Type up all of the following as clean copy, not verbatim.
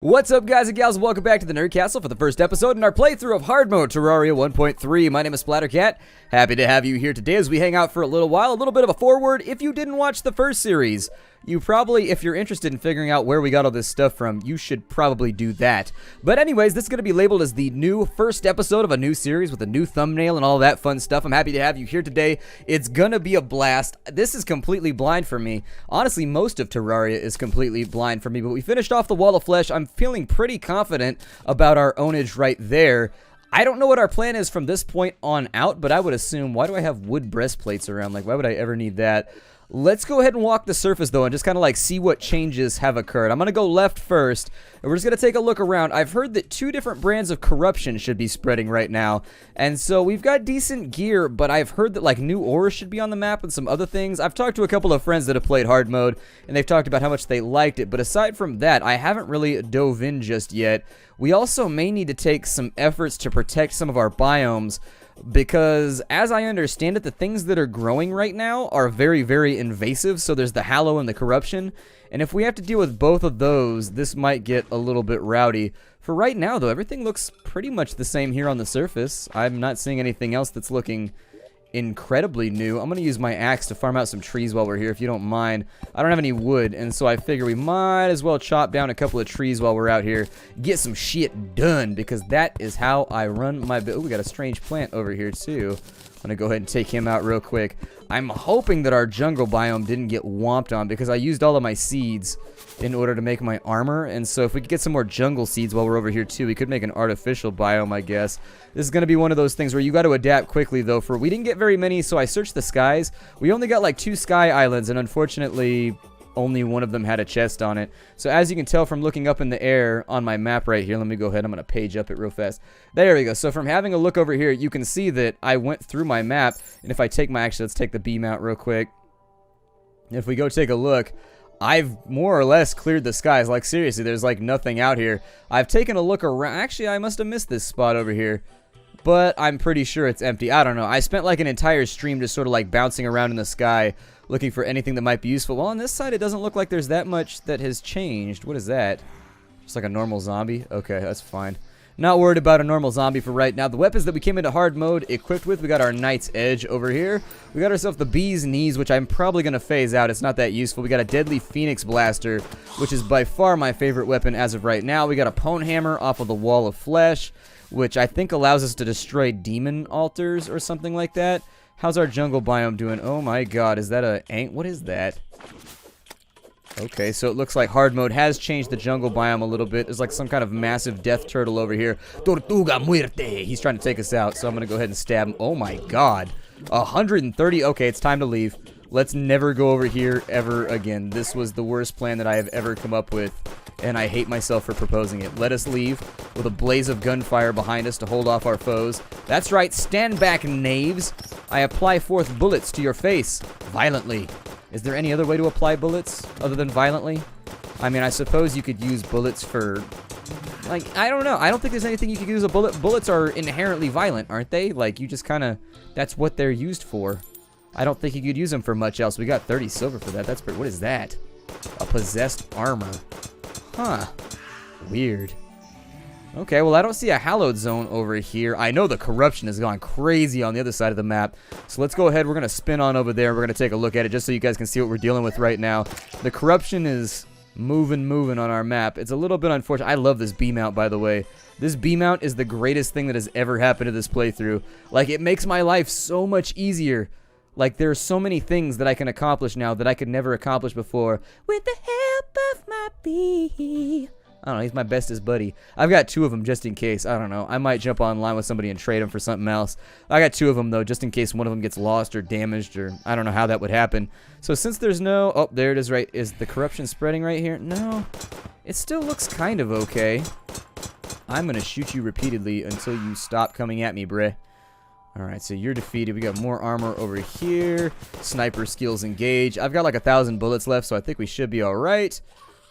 What's up, guys and gals? Welcome back to the Nerd Castle for the first episode in our playthrough of hard mode Terraria 1.3. My name is Splattercat. Happy to have you here today as we hang out for a little while. A little bit of a forward. If you didn't watch the first series, you probably, if you're interested in figuring out where we got all this stuff from, you should probably do that. But anyways, this is going to be labeled as the new first episode of a new series with a new thumbnail and all that fun stuff. I'm happy to have you here today. It's going to be a blast. This is completely blind for me. Honestly, most of Terraria is completely blind for me, but we finished off the Wall of Flesh. I'm feeling pretty confident about our ownage right there. I don't know what our plan is from this point on out, but I would assume, why do I have wood breastplates around? Like, why would I ever need that? Let's go ahead and walk the surface, though, and just kind of, like, see what changes have occurred. I'm going to go left first, and we're just going to take a look around. I've heard that 2 different brands of corruption should be spreading right now, and so we've got decent gear, but I've heard that, like, new ores should be on the map and some other things. I've talked to a couple of friends that have played hard mode, and they've talked about how much they liked it, but aside from that, I haven't really dove in just yet. We also may need to take some efforts to protect some of our biomes, because as I understand it, the things that are growing right now are very, very invasive. So there's the hallow and the corruption, and if we have to deal with both of those, this might get a little bit rowdy. For right now, though, everything looks pretty much the same here on the surface. I'm not seeing anything else that's looking incredibly new. I'm gonna use my axe to farm out some trees while we're here, if you don't mind. I don't have any wood, and so I figure we might as well chop down a couple of trees while we're out here, get some shit done, because that is how I run my oh, we got a strange plant over here too. I'm gonna go ahead and take him out real quick. I'm hoping that our jungle biome didn't get whomped on, because I used all of my seeds in order to make my armor, and so if we could get some more jungle seeds while we're over here too, we could make an artificial biome, I guess. This is going to be one of those things where you got to adapt quickly, though, for we didn't get very many, so I searched the skies. We only got like 2 sky islands, and unfortunately only one of them had a chest on it. So as you can tell from looking up in the air on my map right here, let me go ahead, I'm going to page up it real fast. There we go. So from having a look over here, you can see that I went through my map, and if I take my, actually let's take the beam out real quick. If we go take a look, I've more or less cleared the skies. Like, seriously, there's like nothing out here. I've taken a look around. Actually, I must have missed this spot over here, but I'm pretty sure it's empty. I don't know. I spent like an entire stream just sort of like bouncing around in the sky looking for anything that might be useful. Well, on this side, it doesn't look like there's that much that has changed. What is that? Just like a normal zombie? Okay, that's fine. Not worried about a normal zombie for right now. The weapons that we came into hard mode equipped with, we got our Knight's Edge over here. We got ourselves the Bee's Knees, which I'm probably going to phase out. It's not that useful. We got a Deadly Phoenix Blaster, which is by far my favorite weapon as of right now. We got a Pwning Hammer off of the Wall of Flesh, which I think allows us to destroy demon altars or something like that. How's our jungle biome doing? Oh my god, is that a... what is that? Okay, so it looks like hard mode has changed the jungle biome a little bit. There's like some kind of massive death turtle over here. Tortuga muerte. He's trying to take us out, so I'm going to go ahead and stab him. Oh my god. 130. Okay, it's time to leave. Let's never go over here ever again. This was the worst plan that I have ever come up with, and I hate myself for proposing it. Let us leave with a blaze of gunfire behind us to hold off our foes. That's right, stand back, knaves. I apply forth bullets to your face, violently. Is there any other way to apply bullets other than violently? I mean, I suppose you could use bullets for... like, I don't know. I don't think there's anything you could use a bullet. Bullets are inherently violent, aren't they? Like, you just kind of... that's what they're used for. I don't think you could use them for much else. We got 30 silver for that. That's pretty... what is that? A possessed armor. Huh. Weird. Okay, well, I don't see a hallowed zone over here. I know the corruption has gone crazy on the other side of the map. So let's go ahead. We're going to spin on over there. We're going to take a look at it just so you guys can see what we're dealing with right now. The corruption is moving on our map. It's a little bit unfortunate. I love this B-mount, by the way. This B-mount is the greatest thing that has ever happened to this playthrough. Like, it makes my life so much easier. Like, there are so many things that I can accomplish now that I could never accomplish before. With the help of my bee. I don't know, he's my bestest buddy. I've got 2 of them just in case. I don't know. I might jump online with somebody and trade them for something else. I got 2 of them, though, just in case one of them gets lost or damaged, or I don't know how that would happen. So since there's no... oh, there it is, right. Is the corruption spreading right here? No. It still looks kind of okay. I'm going to shoot you repeatedly until you stop coming at me, bruh. Alright, so you're defeated. We got more armor over here. Sniper skills engage. I've got like 1,000 bullets left, so I think we should be alright.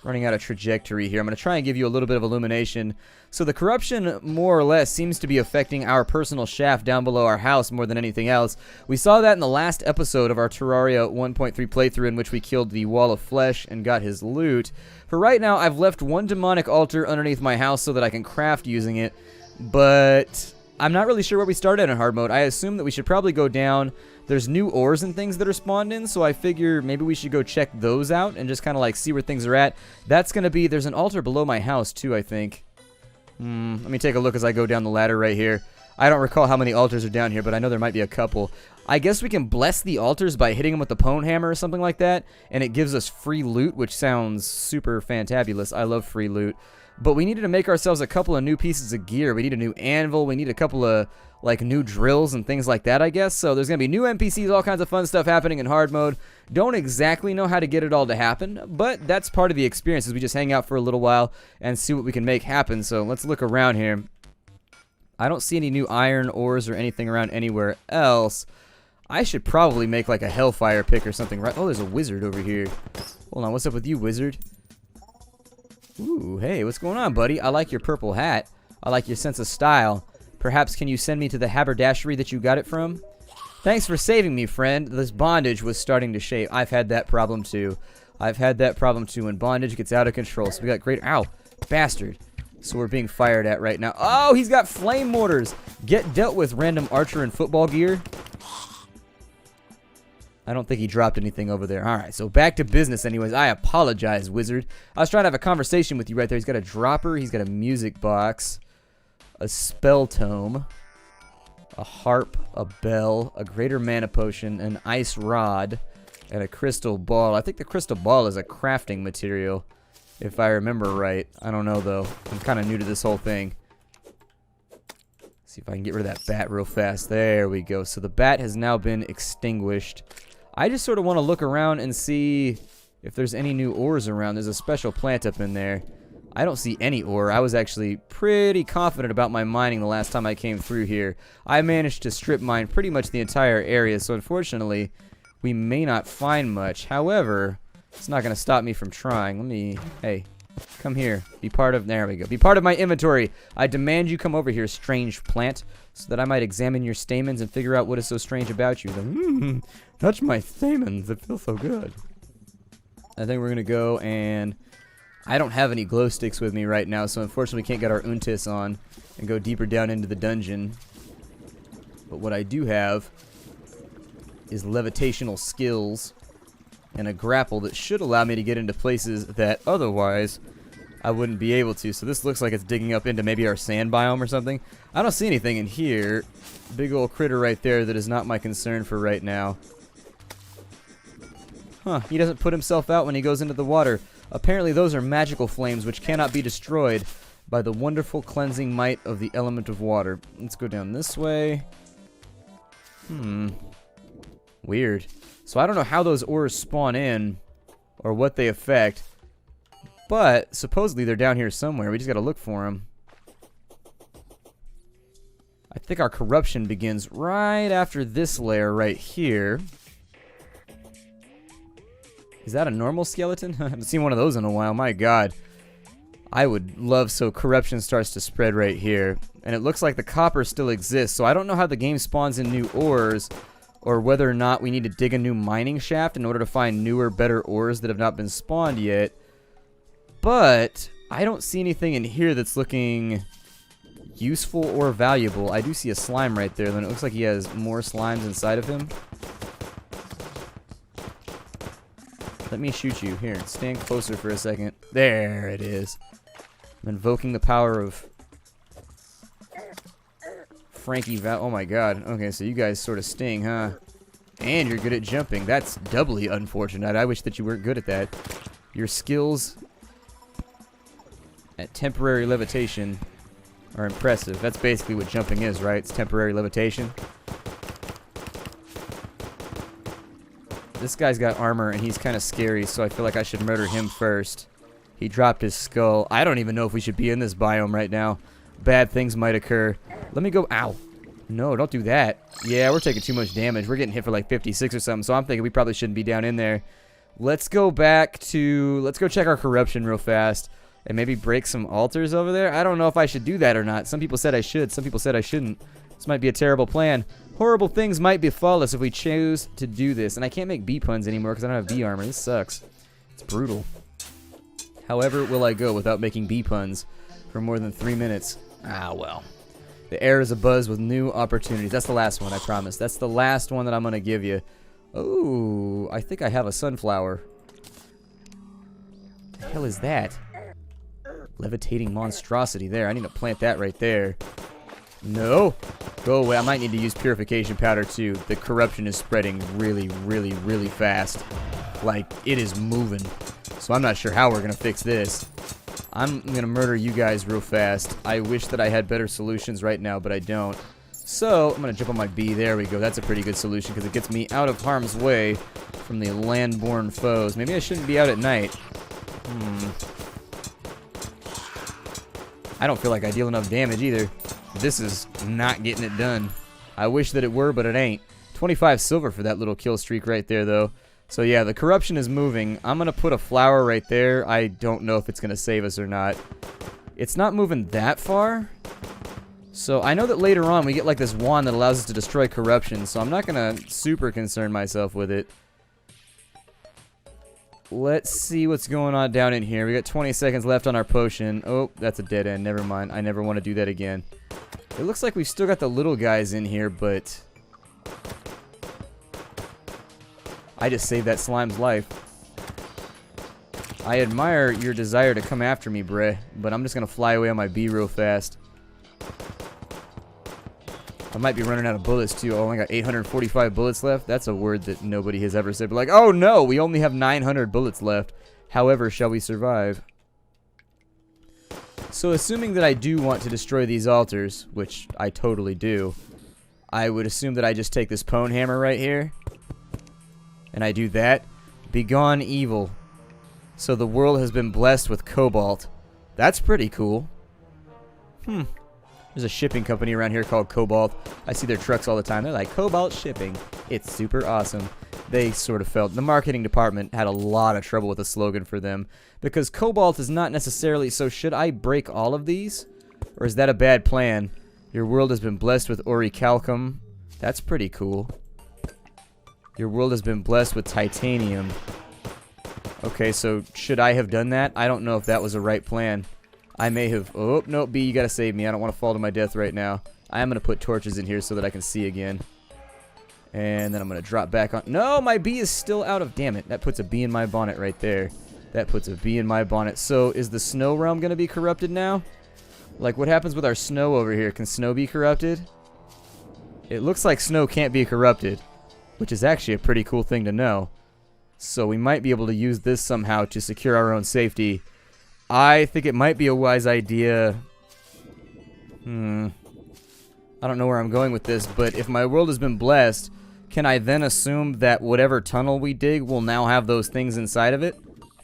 running out of trajectory here. I'm going to try and give you a little bit of illumination. So the corruption, more or less, seems to be affecting our personal shaft down below our house more than anything else. We saw that in the last episode of our Terraria 1.3 playthrough, in which we killed the Wall of Flesh and got his loot. For right now, I've left one demonic altar underneath my house so that I can craft using it, but I'm not really sure where we started in hard mode. I assume that we should probably go down. There's new ores and things that are spawned in, so I figure maybe we should go check those out and just kind of like see where things are at. That's going to be, there's an altar below my house too, I think. Let me take a look as I go down the ladder right here. I don't recall how many altars are down here, but I know there might be a couple. I guess we can bless the altars by hitting them with the Pwning hammer or something like that, and it gives us free loot, which sounds super fantabulous. I love free loot. But we needed to make ourselves a couple of new pieces of gear. We need a new anvil. We need a couple of like new drills and things like that, I guess. So there's going to be new NPCs, all kinds of fun stuff happening in hard mode. Don't exactly know how to get it all to happen, but that's part of the experience, is we just hang out for a little while and see what we can make happen. So let's look around here. I don't see any new iron ores or anything around anywhere else. I should probably make like a hellfire pick or something, right? Oh, there's a wizard over here. Hold on, what's up with you, wizard? Ooh, hey, what's going on, buddy? I like your purple hat. I like your sense of style. Perhaps can you send me to the haberdashery that you got it from? Thanks for saving me, friend. This bondage was starting to shake. I've had that problem too. I've had that problem too when bondage gets out of control. So we got great... Ow, bastard. So we're being fired at right now. Oh, he's got flame mortars. Get dealt with, random archer in football gear. I don't think he dropped anything over there. Alright, so back to business anyways. I apologize, wizard. I was trying to have a conversation with you right there. He's got a dropper. He's got a music box. A spell tome. A harp. A bell. A greater mana potion. An ice rod. And a crystal ball. I think the crystal ball is a crafting material, if I remember right. I don't know, though. I'm kind of new to this whole thing. See if I can get rid of that bat real fast. There we go. So the bat has now been extinguished. I just sort of want to look around and see if there's any new ores around. There's a special plant up in there. I don't see any ore. I was actually pretty confident about my mining the last time I came through here. I managed to strip mine pretty much the entire area, so unfortunately, we may not find much. However, it's not going to stop me from trying. Let me... Hey, come here. Be part of... There we go. Be part of my inventory. I demand you come over here, strange plant, so that I might examine your stamens and figure out what is so strange about you. Touch my stamens. It feels so good. I think we're going to go and... I don't have any glow sticks with me right now, so unfortunately we can't get our Untis on and go deeper down into the dungeon. But what I do have is levitational skills and a grapple that should allow me to get into places that otherwise I wouldn't be able to. So this looks like it's digging up into maybe our sand biome or something. I don't see anything in here. Big old critter right there that is not my concern for right now. Huh, he doesn't put himself out when he goes into the water. Apparently those are magical flames which cannot be destroyed by the wonderful cleansing might of the element of water. Let's go down this way. Weird. So I don't know how those ores spawn in or what they affect, but supposedly they're down here somewhere. We just gotta look for them. I think our corruption begins right after this layer right here. Is that a normal skeleton? I haven't seen one of those in a while. My god. I would love so corruption starts to spread right here. And it looks like the copper still exists. So I don't know how the game spawns in new ores, or whether or not we need to dig a new mining shaft in order to find newer, better ores that have not been spawned yet. But I don't see anything in here that's looking useful or valuable. I do see a slime right there. Then it looks like he has more slimes inside of him. Let me shoot you. Here, stand closer for a second. There it is. I'm invoking the power of Frankie Val. Oh my god. Okay, so you guys sort of sting, huh? And you're good at jumping. That's doubly unfortunate. I wish that you weren't good at that. Your skills at temporary levitation are impressive. That's basically what jumping is, right? It's temporary levitation. This guy's got armor, and he's kind of scary, so I feel like I should murder him first. He dropped his skull. I don't even know if we should be in this biome right now. Bad things might occur. Let me go... Ow. No, don't do that. Yeah, we're taking too much damage. We're getting hit for like 56 or something, so I'm thinking we probably shouldn't be down in there. Let's go back to... Let's go check our corruption real fast. And maybe break some altars over there. I don't know if I should do that or not. Some people said I should. Some people said I shouldn't. This might be a terrible plan. Horrible things might befall us if we choose to do this. And I can't make bee puns anymore because I don't have bee armor. This sucks. It's brutal. However will I go without making bee puns for more than 3 minutes? Ah, well. The air is abuzz with new opportunities. That's the last one, I promise. That's the last one that I'm going to give you. Oh, I think I have a sunflower. What the hell is that? Levitating monstrosity there. I need to plant that right there. No. Go away. I might need to use purification powder too. The corruption is spreading really, really, really fast. Like, it is moving. So I'm not sure how we're going to fix this. I'm going to murder you guys real fast. I wish that I had better solutions right now, but I don't. So, I'm going to jump on my bee. There we go. That's a pretty good solution because it gets me out of harm's way from the land-born foes. Maybe I shouldn't be out at night. I don't feel like I deal enough damage either. This is not getting it done. I wish that it were, but it ain't. 25 silver for that little kill streak right there, though. So yeah, the corruption is moving. I'm going to put a flower right there. I don't know if it's going to save us or not. It's not moving that far. So I know that later on we get like this wand that allows us to destroy corruption. So I'm not going to super concern myself with it. Let's see what's going on down in here. We got 20 seconds left on our potion. Oh, that's a dead end. Never mind. I never want to do that again. It looks like we've still got the little guys in here, but... I just saved that slime's life. I admire your desire to come after me, bruh, but I'm just going to fly away on my bee real fast. I might be running out of bullets, too. I only got 845 bullets left. That's a word that nobody has ever said. But like, oh no, we only have 900 bullets left. However, shall we survive? So assuming that I do want to destroy these altars, which I totally do, I would assume that I just take this pwn hammer right here. And I do that. Begone evil. So the world has been blessed with cobalt. That's pretty cool. There's a shipping company around here called Cobalt. I see their trucks all the time. They're like, Cobalt Shipping. It's super awesome. They sort of felt... The marketing department had a lot of trouble with the slogan for them. Because Cobalt is not necessarily... So should I break all of these? Or is that a bad plan? Your world has been blessed with orichalcum. That's pretty cool. Your world has been blessed with titanium. Okay, so should I have done that? I don't know if that was a right plan. I may have... Oh, no, B, you gotta save me. I don't want to fall to my death right now. I am gonna put torches in here so that I can see again. And then I'm gonna drop back on... No, my bee is still out of... Damn it, that puts a bee in my bonnet right there. That puts a bee in my bonnet. So, is the snow realm gonna be corrupted now? Like, what happens with our snow over here? Can snow be corrupted? It looks like snow can't be corrupted. Which is actually a pretty cool thing to know. So we might be able to use this somehow to secure our own safety. I think it might be a wise idea. I don't know where I'm going with this, but if my world has been blessed, can I then assume that whatever tunnel we dig will now have those things inside of it?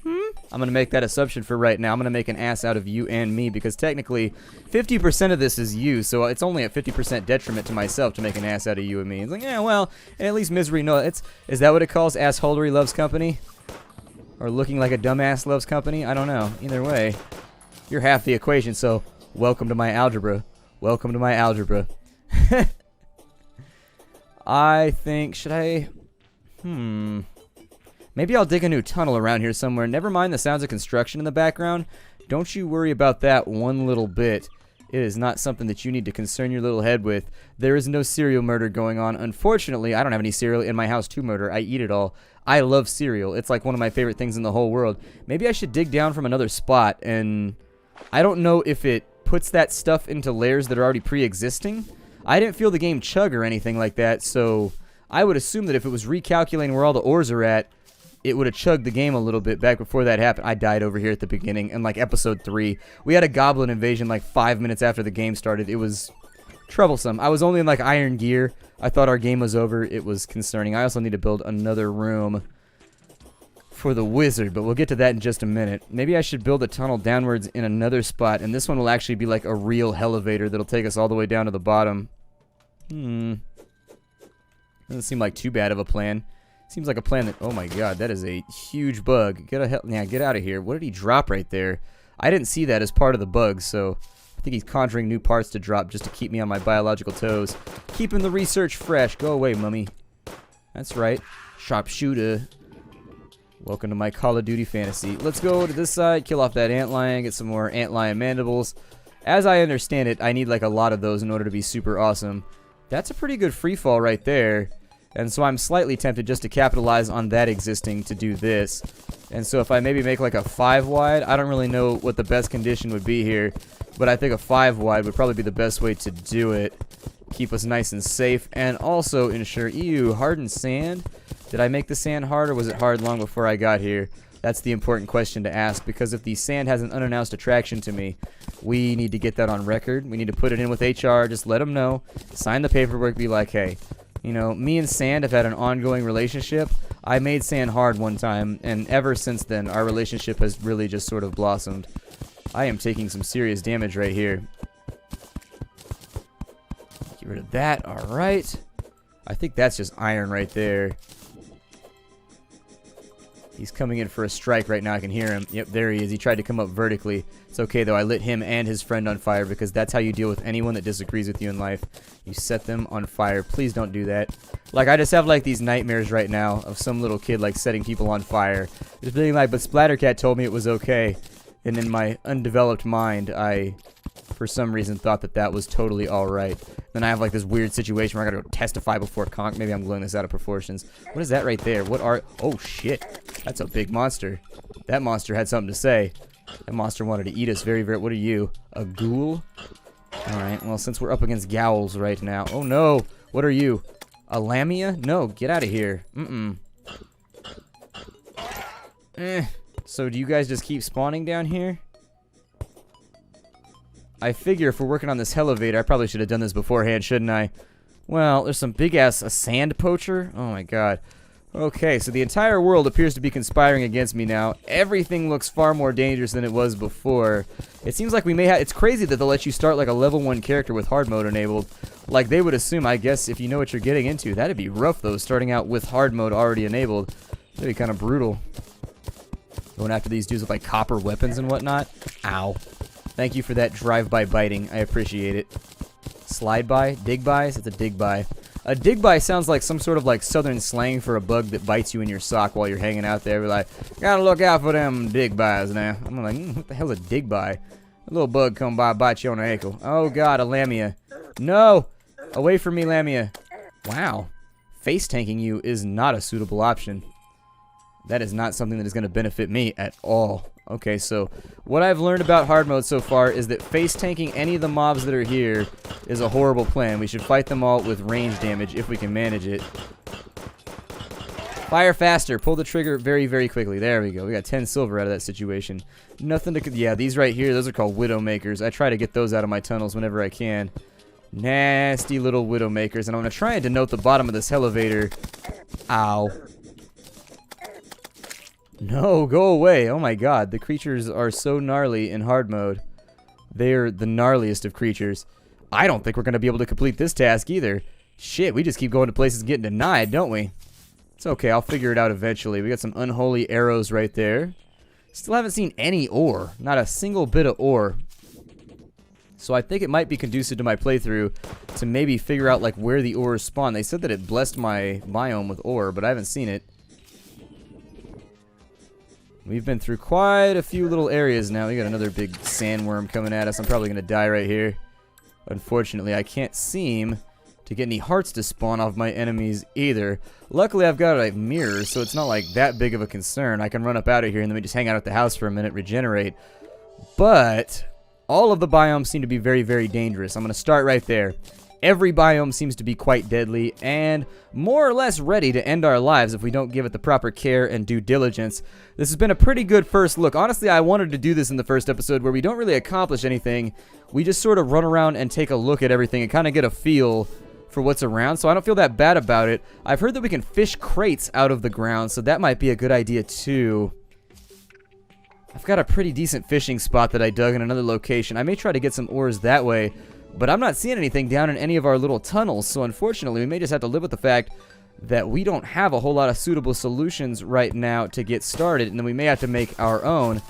I'm going to make that assumption for right now. I'm going to make an ass out of you and me because technically 50% of this is you, so it's only a 50% detriment to myself to make an ass out of you and me. It's like, yeah, well, at least misery knows. Is that what it calls? Assholery loves company? Or looking like a dumbass loves company? I don't know. Either way, you're half the equation, so welcome to my algebra. Welcome to my algebra. I think, should I... Maybe I'll dig a new tunnel around here somewhere. Never mind the sounds of construction in the background. Don't you worry about that one little bit. It is not something that you need to concern your little head with. There is no cereal murder going on. Unfortunately, I don't have any cereal in my house to murder. I eat it all. I love cereal. It's like one of my favorite things in the whole world. Maybe I should dig down from another spot, and I don't know if it puts that stuff into layers that are already pre-existing. I didn't feel the game chug or anything like that, so I would assume that if it was recalculating where all the ores are at, it would have chugged the game a little bit back before that happened. I died over here at the beginning in like episode 3. We had a goblin invasion like 5 minutes after the game started. It was troublesome. I was only in like iron gear. I thought our game was over. It was concerning. I also need to build another room for the wizard, but we'll get to that in just a minute. Maybe I should build a tunnel downwards in another spot, and this one will actually be like a real elevator that'll take us all the way down to the bottom. Doesn't seem like too bad of a plan. Seems like a plan that, oh my god, that is a huge bug. Get out of here. What did he drop right there? I didn't see that as part of the bug, so I think he's conjuring new parts to drop just to keep me on my biological toes. Keeping the research fresh. Go away, mummy. That's right. Sharpshooter. Welcome to my Call of Duty fantasy. Let's go to this side, kill off that antlion, get some more antlion mandibles. As I understand it, I need like a lot of those in order to be super awesome. That's a pretty good free fall right there. And so I'm slightly tempted just to capitalize on that existing to do this. And so if I maybe make like a 5 wide, I don't really know what the best condition would be here, but I think a 5 wide would probably be the best way to do it. Keep us nice and safe, and also ensure, ew, hardened sand? Did I make the sand hard, or was it hard long before I got here? That's the important question to ask, because if the sand has an unannounced attraction to me, we need to get that on record. We need to put it in with HR, just let them know, sign the paperwork, be like, hey, you know, me and sand have had an ongoing relationship. I made sand hard one time, and ever since then, our relationship has really just sort of blossomed. I am taking some serious damage right here. Get rid of that, alright. I think that's just iron right there. He's coming in for a strike right now. I can hear him. Yep, there he is. He tried to come up vertically. It's okay, though. I lit him and his friend on fire because that's how you deal with anyone that disagrees with you in life. You set them on fire. Please don't do that. Like, I just have, like, these nightmares right now of some little kid, like, setting people on fire. Just being like, but Splattercat told me it was okay. And in my undeveloped mind, I, for some reason, thought that that was totally alright. Then I have, like, this weird situation where I gotta go testify before Conk. Maybe I'm blowing this out of proportions. What is that right there? What are... Oh, shit. That's a big monster. That monster had something to say. That monster wanted to eat us very, very... What are you? A ghoul? Alright, well, since we're up against Gowls right now... Oh, no! What are you? A Lamia? No, get out of here. So do you guys just keep spawning down here? I figure if we're working on this elevator, I probably should have done this beforehand, shouldn't I? Well, there's some big-ass sand poacher. Oh, my God. Okay, so the entire world appears to be conspiring against me now. Everything looks far more dangerous than it was before. It seems like we may have... It's crazy that they'll let you start like a level 1 character with hard mode enabled. Like, they would assume, I guess, if you know what you're getting into. That'd be rough, though, starting out with hard mode already enabled. That'd be kind of brutal. Going after these dudes with, like, copper weapons and whatnot. Ow. Thank you for that drive-by biting. I appreciate it. Slide-by? Dig-bys? It's a dig-by. A dig-by sounds like some sort of, like, southern slang for a bug that bites you in your sock while you're hanging out there. We're like, gotta look out for them dig-bys now. I'm like, what the hell's a dig-by? A little bug come by, bite you on the ankle. Oh, God, a Lamia. No! Away from me, Lamia. Wow. Face tanking you is not a suitable option. That is not something that is going to benefit me at all. Okay, so what I've learned about hard mode so far is that face tanking any of the mobs that are here is a horrible plan. We should fight them all with range damage if we can manage it. Fire faster. Pull the trigger very, very quickly. There we go. We got 10 silver out of that situation. Nothing to... Yeah, these right here, those are called Widowmakers. I try to get those out of my tunnels whenever I can. Nasty little Widowmakers. And I'm going to try and denote the bottom of this elevator. Ow. No, go away. Oh my God, the creatures are so gnarly in hard mode. They're the gnarliest of creatures. I don't think we're going to be able to complete this task either. Shit, we just keep going to places and getting denied, don't we? It's okay, I'll figure it out eventually. We got some unholy arrows right there. Still haven't seen any ore. Not a single bit of ore. So I think it might be conducive to my playthrough to maybe figure out like where the ores spawn. They said that it blessed my biome with ore, but I haven't seen it. We've been through quite a few little areas now. We got another big sandworm coming at us. I'm probably going to die right here. Unfortunately, I can't seem to get any hearts to spawn off my enemies either. Luckily, I've got a mirror, so it's not like that big of a concern. I can run up out of here and then we just hang out at the house for a minute, regenerate. But all of the biomes seem to be very, very dangerous. I'm going to start right there. Every biome seems to be quite deadly and more or less ready to end our lives if we don't give it the proper care and due diligence. This has been a pretty good first look. Honestly, I wanted to do this in the first episode where we don't really accomplish anything. We just sort of run around and take a look at everything and kind of get a feel for what's around, so I don't feel that bad about it. I've heard that we can fish crates out of the ground, so that might be a good idea too. I've got a pretty decent fishing spot that I dug in another location. I may try to get some ores that way. But I'm not seeing anything down in any of our little tunnels, so unfortunately we may just have to live with the fact that we don't have a whole lot of suitable solutions right now to get started, and then we may have to make our own.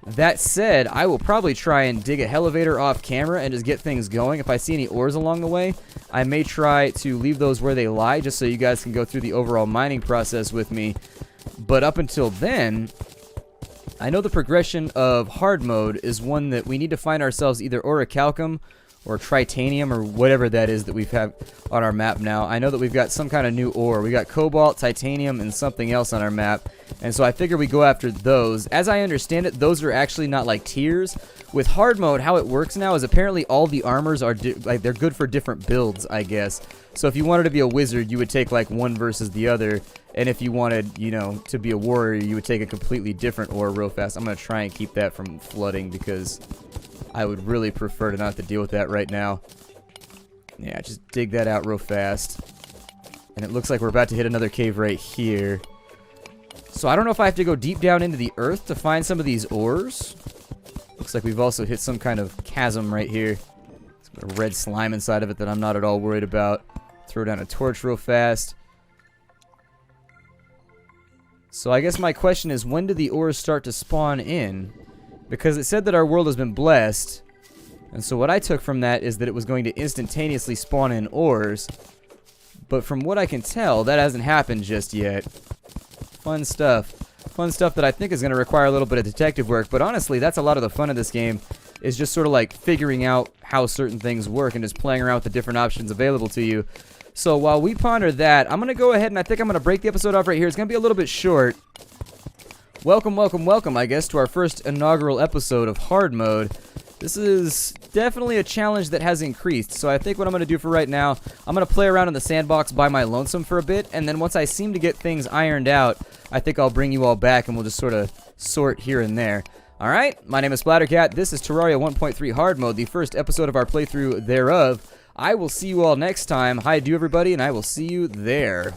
That said, I will probably try and dig a elevator off camera and just get things going. If I see any ores along the way, I may try to leave those where they lie just so you guys can go through the overall mining process with me. But up until then, I know the progression of hard mode is one that we need to find ourselves either orichalcum or tritanium or whatever that is that we've had on our map now. I know that we've got some kind of new ore. We got cobalt, titanium, and something else on our map. And so I figure we go after those. As I understand it, those are actually not like tiers. With hard mode, how it works now is apparently all the armors are like they're good for different builds, I guess. So if you wanted to be a wizard, you would take like one versus the other. And if you wanted, you know, to be a warrior, you would take a completely different ore real fast. I'm going to try and keep that from flooding because I would really prefer to not have to deal with that right now. Yeah, just dig that out real fast. And it looks like we're about to hit another cave right here. So I don't know if I have to go deep down into the earth to find some of these ores. Looks like we've also hit some kind of chasm right here. It's got a red slime inside of it that I'm not at all worried about. Throw down a torch real fast. So I guess my question is, when do the ores start to spawn in? Because it said that our world has been blessed. And so what I took from that is that it was going to instantaneously spawn in ores. But from what I can tell, that hasn't happened just yet. Fun stuff. Fun stuff that I think is going to require a little bit of detective work. But honestly, that's a lot of the fun of this game, is just sort of like figuring out how certain things work and just playing around with the different options available to you. So while we ponder that, I'm going to go ahead and I think I'm going to break the episode off right here. It's going to be a little bit short. Welcome, welcome, welcome, I guess, to our first inaugural episode of hard mode. This is definitely a challenge that has increased, so I think what I'm going to do for right now, I'm going to play around in the sandbox by my lonesome for a bit, and then once I seem to get things ironed out, I think I'll bring you all back and we'll just sort of sort here and there. Alright, my name is Splattercat, this is Terraria 1.3 hard mode, the first episode of our playthrough thereof. I will see you all next time. Hi to everybody, and I will see you there.